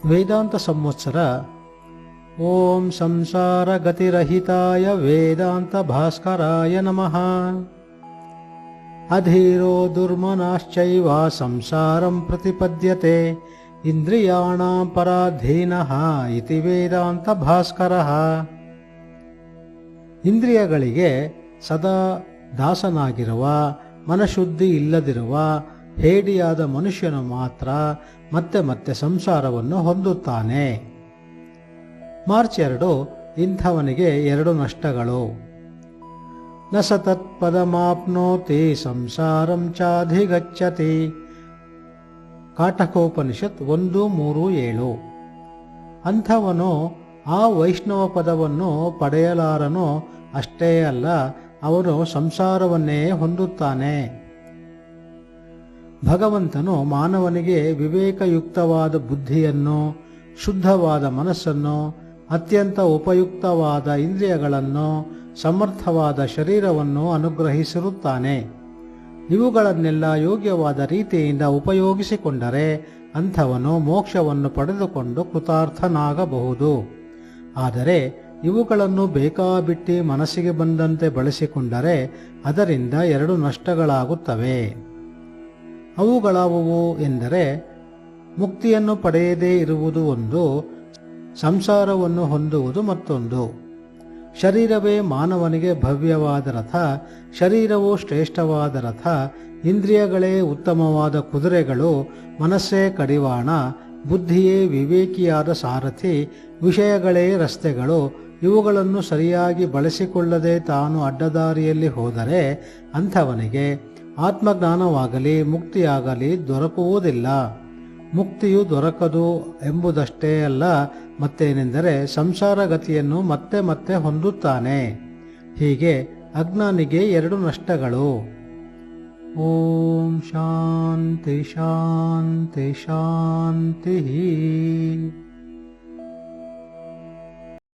ವೇದಾಂತ ಸಂವತ್ಸರ ಓಂ ಸಂಸಾರ ಗತಿರಹಿತಾಯ ವೇದಾಂತ ಭಾಸ್ಕರಾಯ ನಮಃ. ಅಧೀರೋ ದುರ್ಮನಶ್ಚೈವ ಸಂಸಾರಂ ಪ್ರತಿಪದ್ಯತೆ ಇಂದ್ರಿಯಾಣಾಂ ಪರಾಧೀನಃ ಇತಿ ವೇದಾಂತ ಭಾಸ್ಕರಃ. ಇಂದ್ರಿಯಗಳಿಗೆ ಸದಾ ದಾಸನಾಗಿರುವ, ಮನಶುದ್ಧಿ ಇಲ್ಲದಿರುವ ಹೇಡಿಯಾದ ಮನುಷ್ಯನು ಮಾತ್ರ ಮತ್ತೆ ಮತ್ತೆ ಸಂಸಾರವನ್ನು ಹೊಂದುತ್ತಾನೆ. ಮಾರ್ಚ್ 2, ಇಂಥವನಿಗೆ 2 ನಷ್ಟಗಳು. ನ ಸತತ್ಪದಮಾಪ್ನೋತಿ ಸಂಸಾರಂ ಚಾಧಿಗಚ್ಚತಿ. ಕಾಠಕೋಪನಿಷತ್ 1:3-7. ಅಂಥವನು ಆ ವೈಷ್ಣವ ಪದವನ್ನು ಪಡೆಯಲಾರನು. ಅಷ್ಟೇ ಅಲ್ಲ, ಅವನು ಸಂಸಾರವನ್ನೇ ಹೊಂದುತ್ತಾನೆ. ಭಗವಂತನು ಮಾನವನಿಗೆ ವಿವೇಕಯುಕ್ತವಾದ ಬುದ್ಧಿಯನ್ನು, ಶುದ್ಧವಾದ ಮನಸ್ಸನ್ನು, ಅತ್ಯಂತ ಉಪಯುಕ್ತವಾದ ಇಂದ್ರಿಯಗಳನ್ನು, ಸಮರ್ಥವಾದ ಶರೀರವನ್ನು ಅನುಗ್ರಹಿಸಿರುತ್ತಾನೆ. ಇವುಗಳನ್ನೆಲ್ಲ ಯೋಗ್ಯವಾದ ರೀತಿಯಿಂದ ಉಪಯೋಗಿಸಿಕೊಂಡರೆ ಅಂಥವನು ಮೋಕ್ಷವನ್ನು ಪಡೆದುಕೊಂಡು ಕೃತಾರ್ಥನಾಗಬಹುದು. ಆದರೆ ಇವುಗಳನ್ನು ಬೇಕಾಬಿಟ್ಟಿ ಮನಸ್ಸಿಗೆ ಬಂದಂತೆ ಬಳಸಿಕೊಂಡರೆ ಅದರಿಂದ 2 ನಷ್ಟಗಳಾಗುತ್ತವೆ. ಅವುಗಳಾವುವು ಎಂದರೆ, ಮುಕ್ತಿಯನ್ನು ಪಡೆಯದೇ ಇರುವುದು ಒಂದು, ಸಂಸಾರವನ್ನು ಹೊಂದುವುದು ಮತ್ತೊಂದು. ಶರೀರವೇ ಮಾನವನಿಗೆ ಭವ್ಯವಾದ ರಥ, ಶರೀರವು ಶ್ರೇಷ್ಠವಾದ ರಥ, ಇಂದ್ರಿಯಗಳೇ ಉತ್ತಮವಾದ ಕುದುರೆಗಳು, ಮನಸ್ಸೇ ಕಡಿವಾಣ, ಬುದ್ಧಿಯೇ ವಿವೇಕಿಯಾದ ಸಾರಥಿ, ವಿಷಯಗಳೇ ರಸ್ತೆಗಳು. ಇವುಗಳನ್ನು ಸರಿಯಾಗಿ ಬಳಸಿಕೊಳ್ಳದೆ ತಾನು ಅಡ್ಡದಾರಿಯಲ್ಲಿ ಹೋದರೆ ಅಂಥವನಿಗೆ ಆತ್ಮಜ್ಞಾನವಾಗಲಿ ಮುಕ್ತಿಯಾಗಲಿ ದೊರಕುವುದಿಲ್ಲ. ಮುಕ್ತಿಯು ದೊರಕದು ಎಂಬುದಷ್ಟೇ ಅಲ್ಲ, ಮತ್ತೇನೆಂದರೆ ಸಂಸಾರ ಗತಿಯನ್ನು ಮತ್ತೆ ಮತ್ತೆ ಹೊಂದುತ್ತಾನೆ. ಹೀಗೆ ಅಜ್ಞಾನಿಗೆ 2 ನಷ್ಟಗಳು. ಓಂ ಶಾಂತಿ ಶಾಂತಿ ಶಾಂತಿ.